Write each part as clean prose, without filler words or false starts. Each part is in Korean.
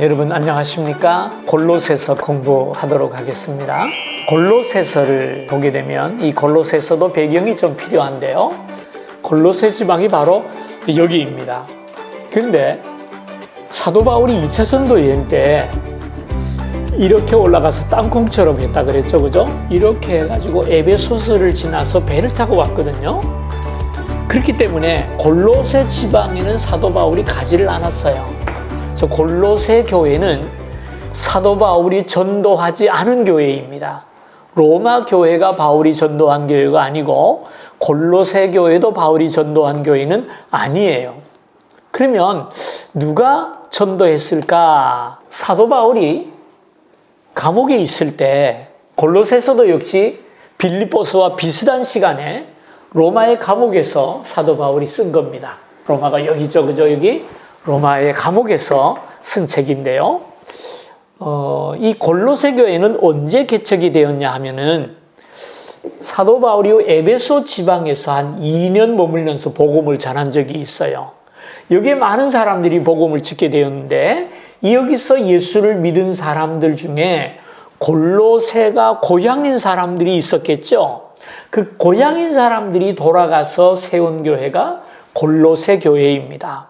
여러분 안녕하십니까? 골로새서 공부하도록 하겠습니다. 골로새서를 보게 되면 이 골로새서도 배경이 좀 필요한데요. 골로새 지방이 바로 여기입니다. 근데 사도 바울이 2차 전도 여행 때 이렇게 올라가서 땅콩처럼 했다 그랬죠, 그죠? 이렇게 해가지고 에베소서를 지나서 배를 타고 왔거든요. 그렇기 때문에 골로새 지방에는 사도 바울이 가지를 않았어요. 그래서 골로새 교회는 사도 바울이 전도하지 않은 교회입니다. 로마 교회가 바울이 전도한 교회가 아니고 골로새 교회도 바울이 전도한 교회는 아니에요. 그러면 누가 전도했을까? 사도 바울이 감옥에 있을 때 골로새서도 역시 빌립보서와 비슷한 시간에 로마의 감옥에서 사도 바울이 쓴 겁니다. 로마가 여기죠, 그죠? 여기 로마의 감옥에서 쓴 책인데요. 이 골로새 교회는 언제 개척이 되었냐 하면은 사도 바울이 에베소 지방에서 한 2년 머물면서 복음을 전한 적이 있어요. 여기에 많은 사람들이 복음을 듣게 되었는데 여기서 예수를 믿은 사람들 중에 골로새가 고향인 사람들이 있었겠죠. 그 고향인 사람들이 돌아가서 세운 교회가 골로새 교회입니다.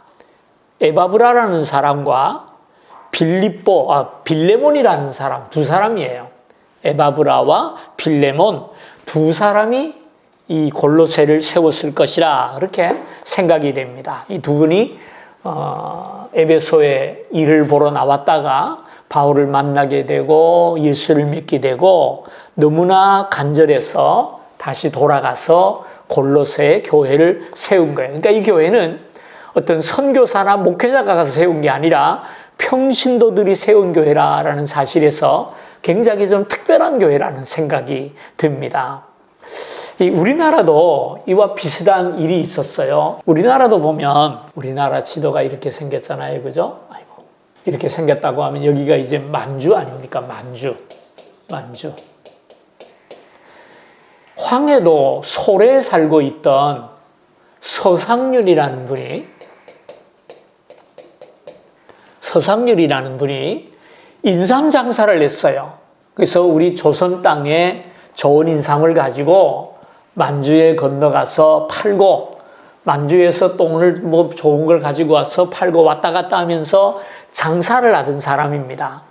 에바브라라는 사람과 빌레몬이라는 사람, 두 사람이에요. 에바브라와 빌레몬 두 사람이 이 골로새를 세웠을 것이라 그렇게 생각이 됩니다. 이 두 분이 에베소에 일을 보러 나왔다가 바울을 만나게 되고 예수를 믿게 되고 너무나 간절해서 다시 돌아가서 골로새 교회를 세운 거예요. 그러니까 이 교회는 어떤 선교사나 목회자가 가서 세운 게 아니라 평신도들이 세운 교회라는 사실에서 굉장히 좀 특별한 교회라는 생각이 듭니다. 우리나라도 이와 비슷한 일이 있었어요. 우리나라도 보면 우리나라 지도가 이렇게 생겼잖아요. 그죠? 아이고, 이렇게 생겼다고 하면 여기가 이제 만주 아닙니까? 만주. 황해도 소래에 살고 있던 서상률이라는 분이 인삼 장사를 했어요. 그래서 우리 조선 땅에 좋은 인삼을 가지고 만주에 건너가서 팔고 만주에서 또 오늘 뭐 좋은 걸 가지고 와서 팔고 왔다 갔다 하면서 장사를 하던 사람입니다.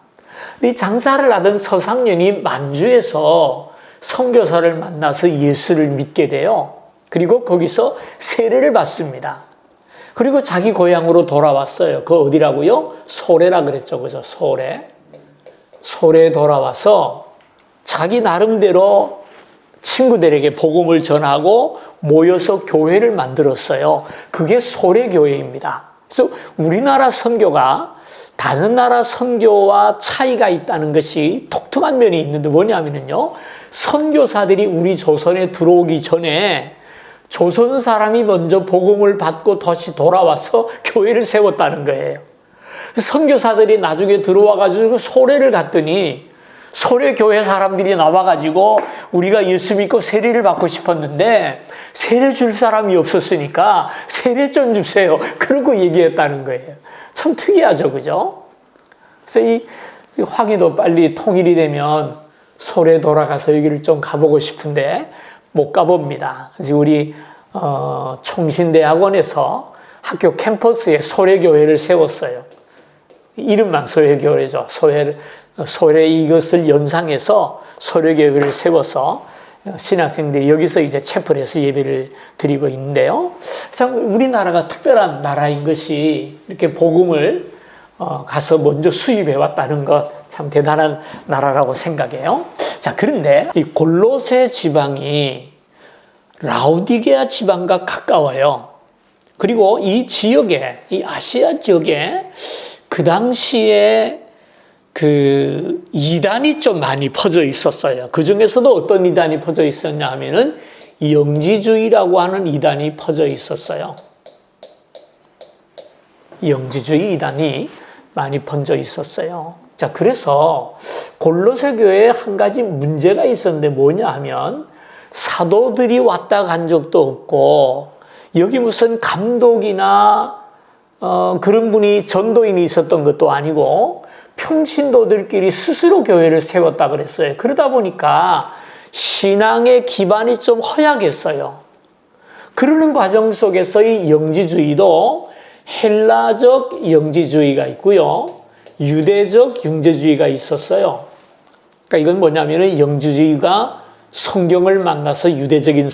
이 장사를 하던 서상윤이 만주에서 선교사를 만나서 예수를 믿게 돼요. 그리고 거기서 세례를 받습니다. 그리고 자기 고향으로 돌아왔어요. 그 어디라고요? 소래라 그랬죠. 그죠? 소래에 돌아와서 자기 나름대로 친구들에게 복음을 전하고 모여서 교회를 만들었어요. 그게 소래교회입니다. 그래서 우리나라 선교가 다른 나라 선교와 차이가 있다는 것이 독특한 면이 있는데 뭐냐면요. 선교사들이 우리 조선에 들어오기 전에 조선 사람이 먼저 복음을 받고 다시 돌아와서 교회를 세웠다는 거예요. 선교사들이 나중에 들어와가지고 소래를 갔더니 소래 교회 사람들이 나와가지고 우리가 예수 믿고 세례를 받고 싶었는데 세례 줄 사람이 없었으니까 세례 좀 주세요. 그러고 얘기했다는 거예요. 참 특이하죠, 그죠? 그래서 이 황해도 빨리 통일이 되면 소래 돌아가서 여기를 좀 가보고 싶은데 못 가봅니다. 그래서 우리 총신대학원에서 학교 캠퍼스에 소래교회를 세웠어요. 이름만 소래교회죠. 소래 이것을 연상해서 소래교회를 세워서 신학생들이 여기서 이제 채플에서 예배를 드리고 있는데요. 참 우리나라가 특별한 나라인 것이 이렇게 복음을 가서 먼저 수입해 왔다는 것 참 대단한 나라라고 생각해요. 자, 그런데 이 골로새 지방이 라오디게아 지방과 가까워요. 그리고 이 지역에, 이 아시아 지역에 그 당시에 그 이단이 좀 많이 퍼져 있었어요. 그 중에서도 어떤 이단이 퍼져 있었냐 하면은 영지주의라고 하는 이단이 퍼져 있었어요. 영지주의 이단이 많이 번져 있었어요. 자, 그래서 골로새 교회에 한 가지 문제가 있었는데 뭐냐 하면 사도들이 왔다 간 적도 없고 여기 무슨 감독이나 그런 분이 전도인이 있었던 것도 아니고 평신도들끼리 스스로 교회를 세웠다 그랬어요. 그러다 보니까 신앙의 기반이 좀 허약했어요. 그러는 과정 속에서 이 영지주의도 헬라적 영지주의가 있고요. 유대적 영지주의가 있었어요. 그러니까 이건 뭐냐면은 영지주의가 성경을 만나서 유대적인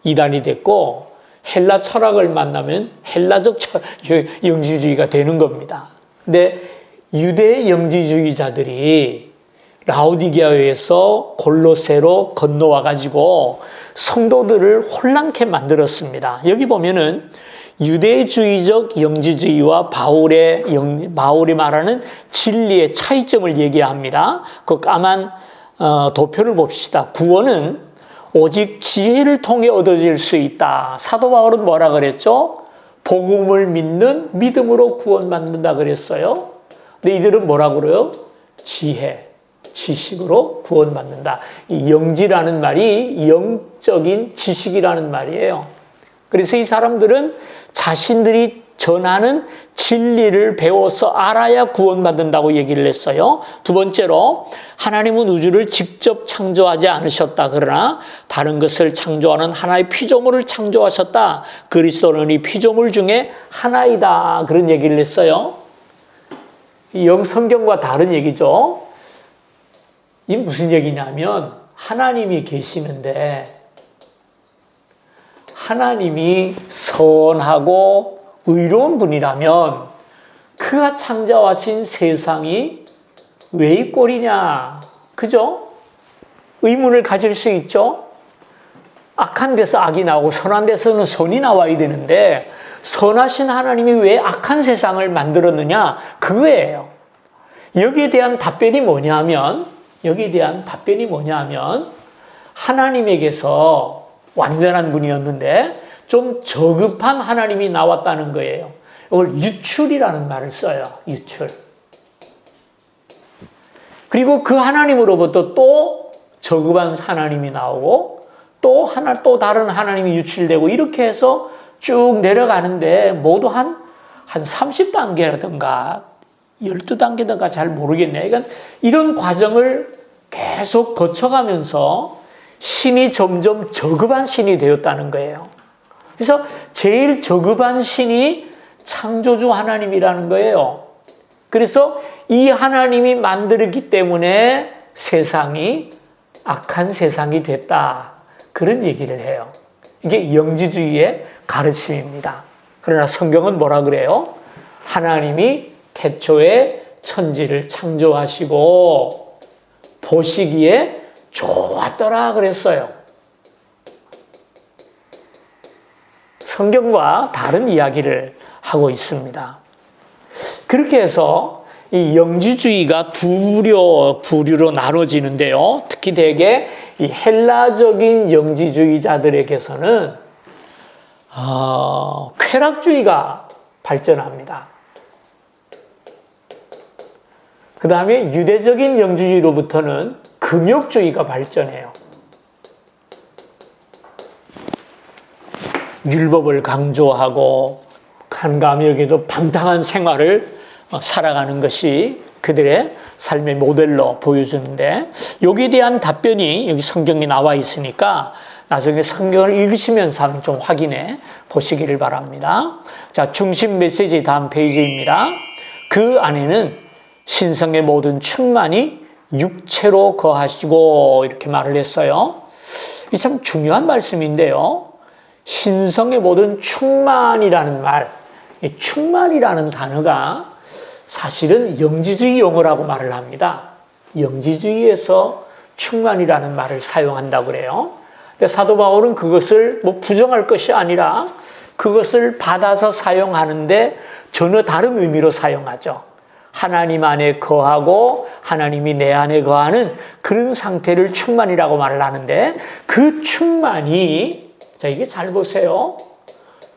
이단이 됐고 헬라 철학을 만나면 헬라적 영지주의가 되는 겁니다. 근데 유대 영지주의자들이 라오디게아에서 골로새로 건너와 가지고 성도들을 혼란케 만들었습니다. 여기 보면은 유대주의적 영지주의와 바울이 말하는 진리의 차이점을 얘기합니다. 그 까만 도표를 봅시다. 구원은 오직 지혜를 통해 얻어질 수 있다. 사도 바울은 뭐라 그랬죠? 복음을 믿는 믿음으로 구원받는다 그랬어요. 근데 이들은 뭐라 그래요? 지혜, 지식으로 구원받는다. 이 영지라는 말이 영적인 지식이라는 말이에요. 그래서 이 사람들은 자신들이 전하는 진리를 배워서 알아야 구원받는다고 얘기를 했어요. 두 번째로 하나님은 우주를 직접 창조하지 않으셨다. 그러나 다른 것을 창조하는 하나의 피조물을 창조하셨다. 그리스도는 이 피조물 중에 하나이다. 그런 얘기를 했어요. 영성경과 다른 얘기죠. 이 무슨 얘기냐면 하나님이 계시는데 하나님이 선하고 의로운 분이라면 그가 창조하신 세상이 왜 이 꼴이냐. 그죠? 의문을 가질 수 있죠? 악한 데서 악이 나오고 선한 데서는 선이 나와야 되는데 선하신 하나님이 왜 악한 세상을 만들었느냐? 그거예요. 여기에 대한 답변이 뭐냐면 하나님에게서 완전한 분이었는데 좀 저급한 하나님이 나왔다는 거예요. 이걸 유출이라는 말을 써요. 유출. 그리고 그 하나님으로부터 또 저급한 하나님이 나오고 또 다른 하나님이 유출되고 이렇게 해서 쭉 내려가는데 모두 한 30단계라든가 12단계든가 잘 모르겠네요. 그러니까 이런 과정을 계속 거쳐가면서 신이 점점 저급한 신이 되었다는 거예요. 그래서 제일 저급한 신이 창조주 하나님이라는 거예요. 그래서 이 하나님이 만들었기 때문에 세상이 악한 세상이 됐다. 그런 얘기를 해요. 이게 영지주의의 가르침입니다. 그러나 성경은 뭐라 그래요? 하나님이 태초에 천지를 창조하시고 보시기에 좋았더라 그랬어요. 성경과 다른 이야기를 하고 있습니다. 그렇게 해서 이 영지주의가 부류로 나눠지는데요. 특히 대개 이 헬라적인 영지주의자들에게서는 쾌락주의가 발전합니다. 그 다음에 유대적인 영지주의로부터는 금욕주의가 발전해요. 율법을 강조하고 한가하게도 방탕한 생활을 살아가는 것이 그들의 삶의 모델로 보여주는데 여기에 대한 답변이 여기 성경에 나와 있으니까 나중에 성경을 읽으시면서 한번 좀 확인해 보시기를 바랍니다. 자, 중심 메시지 다음 페이지입니다. 그 안에는 신성의 모든 충만이 육체로 거하시고 이렇게 말을 했어요. 이 참 중요한 말씀인데요. 신성의 모든 충만이라는 말, 이 충만이라는 단어가 사실은 영지주의 용어라고 말을 합니다. 영지주의에서 충만이라는 말을 사용한다고 그래요. 근데 사도 바울은 그것을 부정할 것이 아니라 그것을 받아서 사용하는데 전혀 다른 의미로 사용하죠. 하나님 안에 거하고 하나님이 내 안에 거하는 그런 상태를 충만이라고 말을 하는데 그 충만이, 자, 이게 잘 보세요.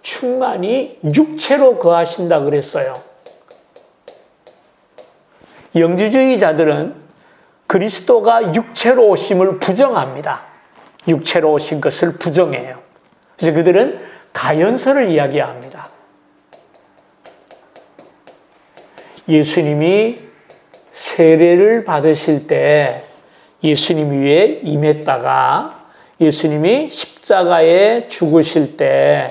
충만이 육체로 거하신다 그랬어요. 영지주의자들은 그리스도가 육체로 오심을 부정합니다. 육체로 오신 것을 부정해요. 그래서 그들은 가연서를 이야기합니다. 예수님이 세례를 받으실 때 예수님 위에 임했다가 예수님이 십자가에 죽으실 때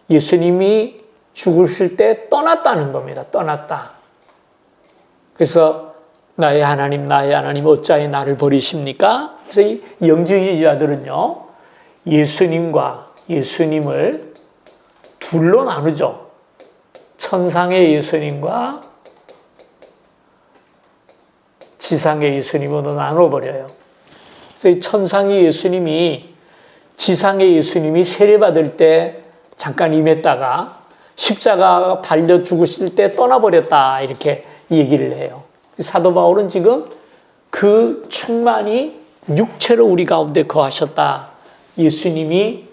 예수님이 죽으실 때 떠났다는 겁니다. 떠났다. 그래서 나의 하나님 어찌하여 나를 버리십니까? 그래서 이 영지주의자들은요, 예수님을 둘로 나누죠. 천상의 예수님과 지상의 예수님으로 나눠버려요. 그래서 이 천상의 예수님이 지상의 예수님이 세례받을 때 잠깐 임했다가 십자가 달려 죽으실 때 떠나버렸다 이렇게 얘기를 해요. 사도 바울은 지금 그 충만이 육체로 우리 가운데 거하셨다. 예수님이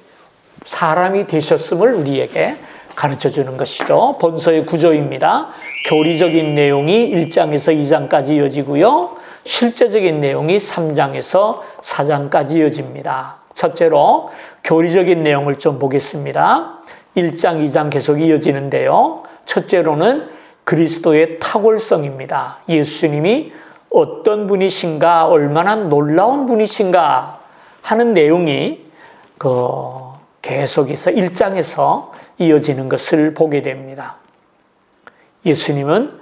사람이 되셨음을 우리에게 가르쳐주는 것이죠. 본서의 구조입니다. 교리적인 내용이 1장에서 2장까지 이어지고요. 실제적인 내용이 3장에서 4장까지 이어집니다. 첫째로 교리적인 내용을 좀 보겠습니다. 1장, 2장 계속 이어지는데요. 첫째로는 그리스도의 탁월성입니다. 예수님이 어떤 분이신가, 얼마나 놀라운 분이신가 하는 내용이 계속해서 1장에서 이어지는 것을 보게 됩니다. 예수님은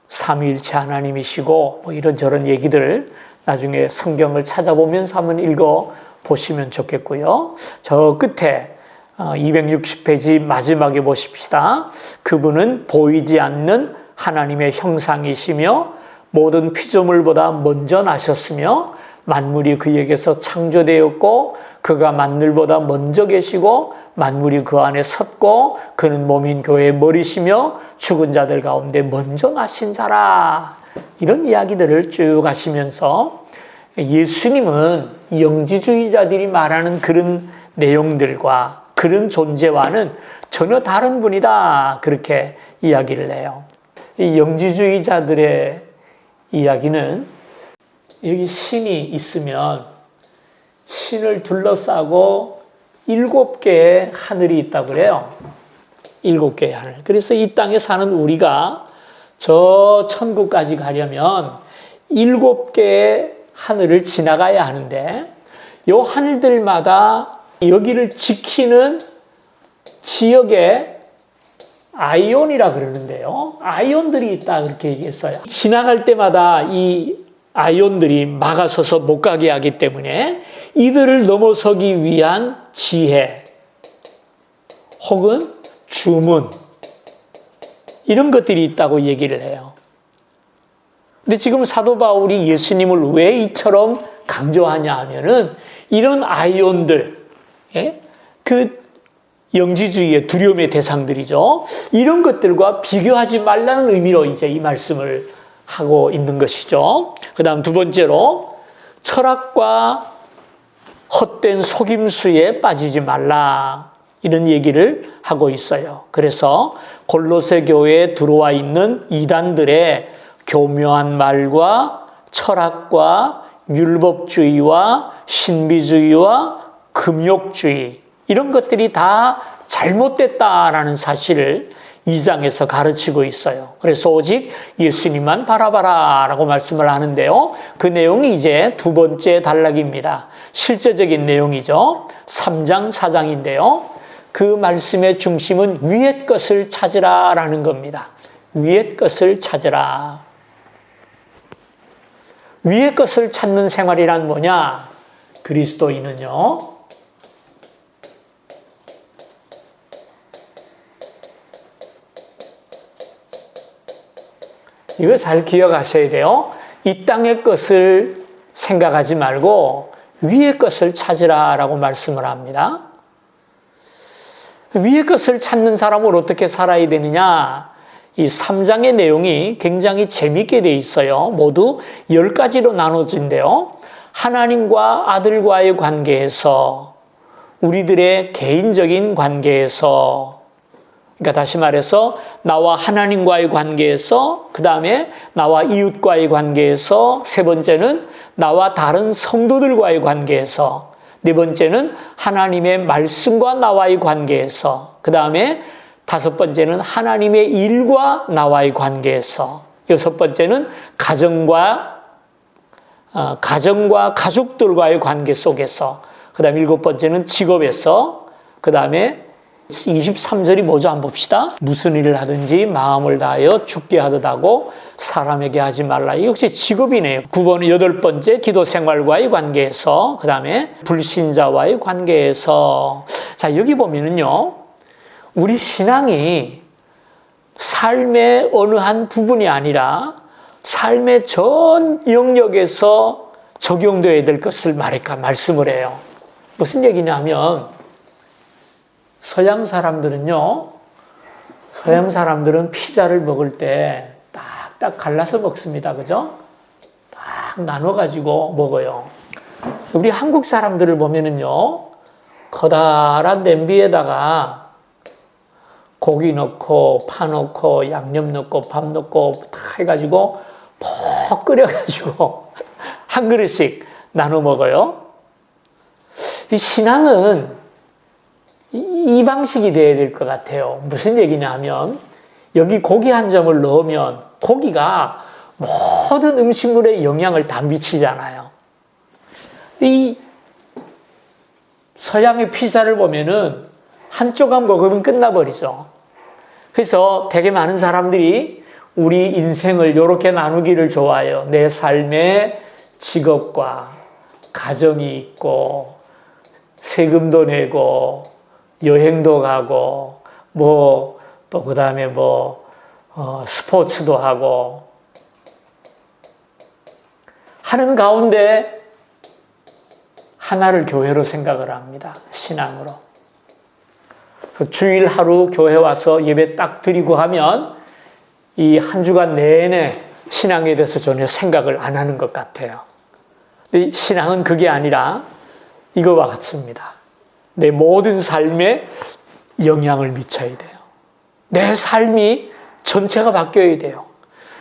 삼위일체 하나님이시고 이런저런 얘기들 나중에 성경을 찾아보면서 한번 읽어보시면 좋겠고요. 저 끝에 260페이지 마지막에 보십시다. 그분은 보이지 않는 하나님의 형상이시며 모든 피조물보다 먼저 나셨으며 만물이 그에게서 창조되었고 그가 만물보다 먼저 계시고 만물이 그 안에 섰고 그는 몸인 교회의 머리시며 죽은 자들 가운데 먼저 나신 자라. 이런 이야기들을 쭉 하시면서 예수님은 영지주의자들이 말하는 그런 내용들과 그런 존재와는 전혀 다른 분이다. 그렇게 이야기를 해요. 이 영지주의자들의 이야기는 여기 신이 있으면 신을 둘러싸고 7개의 하늘이 있다고 그래요. 7개의 하늘. 그래서 이 땅에 사는 우리가 저 천국까지 가려면 7개의 하늘을 지나가야 하는데 요 하늘들마다 여기를 지키는 지역에 아이온이라 그러는데요. 아이온들이 있다 그렇게 얘기했어요. 지나갈 때마다 이 아이온들이 막아서서 못 가게 하기 때문에 이들을 넘어서기 위한 지혜 혹은 주문 이런 것들이 있다고 얘기를 해요. 근데 지금 사도 바울이 예수님을 왜 이처럼 강조하냐 하면은 이런 아이온들, 그 영지주의의 두려움의 대상들이죠. 이런 것들과 비교하지 말라는 의미로 이제 이 말씀을 하고 있는 것이죠. 그 다음 두 번째로 철학과 헛된 속임수에 빠지지 말라. 이런 얘기를 하고 있어요. 그래서 골로새 교회에 들어와 있는 이단들의 교묘한 말과 철학과 율법주의와 신비주의와 금욕주의 이런 것들이 다 잘못됐다라는 사실을 2장에서 가르치고 있어요. 그래서 오직 예수님만 바라봐라 라고 말씀을 하는데요. 그 내용이 이제 두 번째 단락입니다. 실제적인 내용이죠. 3장, 4장인데요. 그 말씀의 중심은 위의 것을 찾으라 라는 겁니다. 위의 것을 찾으라. 위의 것을 찾는 생활이란 뭐냐? 그리스도인은요, 이거 잘 기억하셔야 돼요. 이 땅의 것을 생각하지 말고 위의 것을 찾으라 라고 말씀을 합니다. 위의 것을 찾는 사람은 어떻게 살아야 되느냐? 이 3장의 내용이 굉장히 재미있게 돼 있어요. 모두 10가지로 나눠진대요. 하나님과 아들과의 관계에서, 우리들의 개인적인 관계에서, 그러니까 다시 말해서 나와 하나님과의 관계에서, 그 다음에 나와 이웃과의 관계에서, 세 번째는 나와 다른 성도들과의 관계에서, 네 번째는 하나님의 말씀과 나와의 관계에서, 그 다음에 다섯 번째는 하나님의 일과 나와의 관계에서. 여섯 번째는 가정과 가족들과의 관계 속에서. 그 다음에 일곱 번째는 직업에서. 그 다음에 23절이 뭐죠? 한번 봅시다. 무슨 일을 하든지 마음을 다하여 죽게 하듯 하고 사람에게 하지 말라. 이거 역시 직업이네요. 9번, 여덟 번째 기도 생활과의 관계에서. 그 다음에 불신자와의 관계에서. 자, 여기 보면은요, 우리 신앙이 삶의 어느 한 부분이 아니라 삶의 전 영역에서 적용되어야 될 것을 말씀을 해요. 무슨 얘기냐면, 서양 사람들은 피자를 먹을 때 딱딱 갈라서 먹습니다. 그죠? 딱 나눠가지고 먹어요. 우리 한국 사람들을 보면은요, 커다란 냄비에다가 고기 넣고, 파 넣고, 양념 넣고, 밥 넣고, 다 해가지고, 퍽 끓여가지고, 한 그릇씩 나눠 먹어요. 이 신앙은 이 방식이 돼야 될 것 같아요. 무슨 얘기냐 하면, 여기 고기 한 점을 넣으면 고기가 모든 음식물에 영향을 다 미치잖아요. 이 서양의 피자를 보면은 한 조각 먹으면 끝나버리죠. 그래서 되게 많은 사람들이 우리 인생을 이렇게 나누기를 좋아해요. 내 삶에 직업과 가정이 있고, 세금도 내고, 여행도 가고, 또 그 다음에 스포츠도 하고, 하는 가운데 하나를 교회로 생각을 합니다. 신앙으로. 주일 하루 교회 와서 예배 딱 드리고 하면 이 한 주간 내내 신앙에 대해서 전혀 생각을 안 하는 것 같아요. 이 신앙은 그게 아니라 이거와 같습니다. 내 모든 삶에 영향을 미쳐야 돼요. 내 삶이 전체가 바뀌어야 돼요.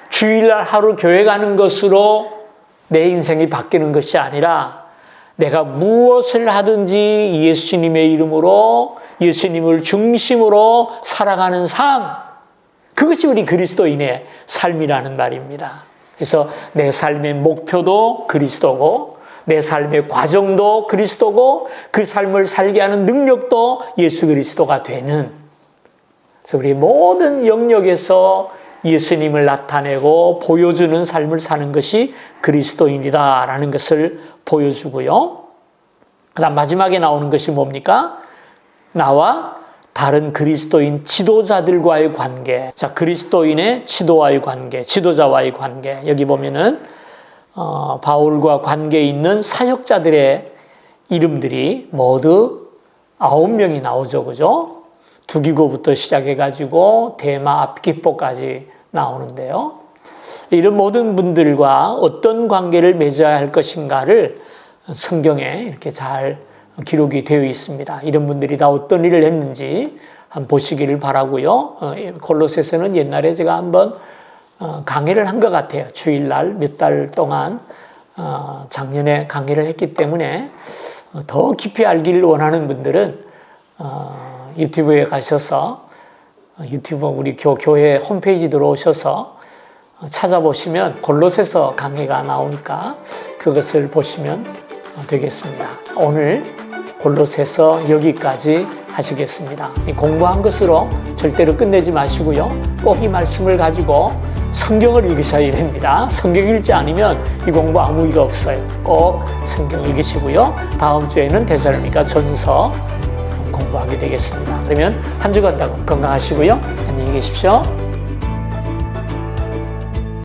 주일날 하루 교회 가는 것으로 내 인생이 바뀌는 것이 아니라 내가 무엇을 하든지 예수님의 이름으로, 예수님을 중심으로 살아가는 삶, 그것이 우리 그리스도인의 삶이라는 말입니다. 그래서 내 삶의 목표도 그리스도고, 내 삶의 과정도 그리스도고, 그 삶을 살게 하는 능력도 예수 그리스도가 되는, 그래서 우리 모든 영역에서 예수님을 나타내고 보여주는 삶을 사는 것이 그리스도인이다라는 것을 보여주고요. 그 다음 마지막에 나오는 것이 뭡니까? 나와 다른 그리스도인 지도자들과의 관계. 자, 그리스도인의 지도와의 관계, 지도자와의 관계. 여기 보면은 바울과 관계 있는 사역자들의 이름들이 모두 9명이 나오죠. 그죠? 두기고부터 시작해가지고 대마 앞기포까지 나오는데요. 이런 모든 분들과 어떤 관계를 맺어야 할 것인가를 성경에 이렇게 잘 기록이 되어 있습니다. 이런 분들이 다 어떤 일을 했는지 한번 보시기를 바라고요. 골로새서는 옛날에 제가 한번 강의를 한 것 같아요. 주일날 몇 달 동안 작년에 강의를 했기 때문에 더 깊이 알기를 원하는 분들은 유튜브에 가셔서 유튜브 우리 교회 홈페이지 들어오셔서 찾아보시면 골로새서 강의가 나오니까 그것을 보시면 되겠습니다. 오늘 골로새서 여기까지 하시겠습니다. 공부한 것으로 절대로 끝내지 마시고요. 꼭 이 말씀을 가지고 성경을 읽으셔야 됩니다. 성경 읽지 않으면 이 공부 아무 의미가 없어요. 꼭 성경 읽으시고요. 다음 주에는 데살로니가 전서 공부하게 되겠습니다. 그러면 한 주간 건강하시고요. 안녕히 계십시오.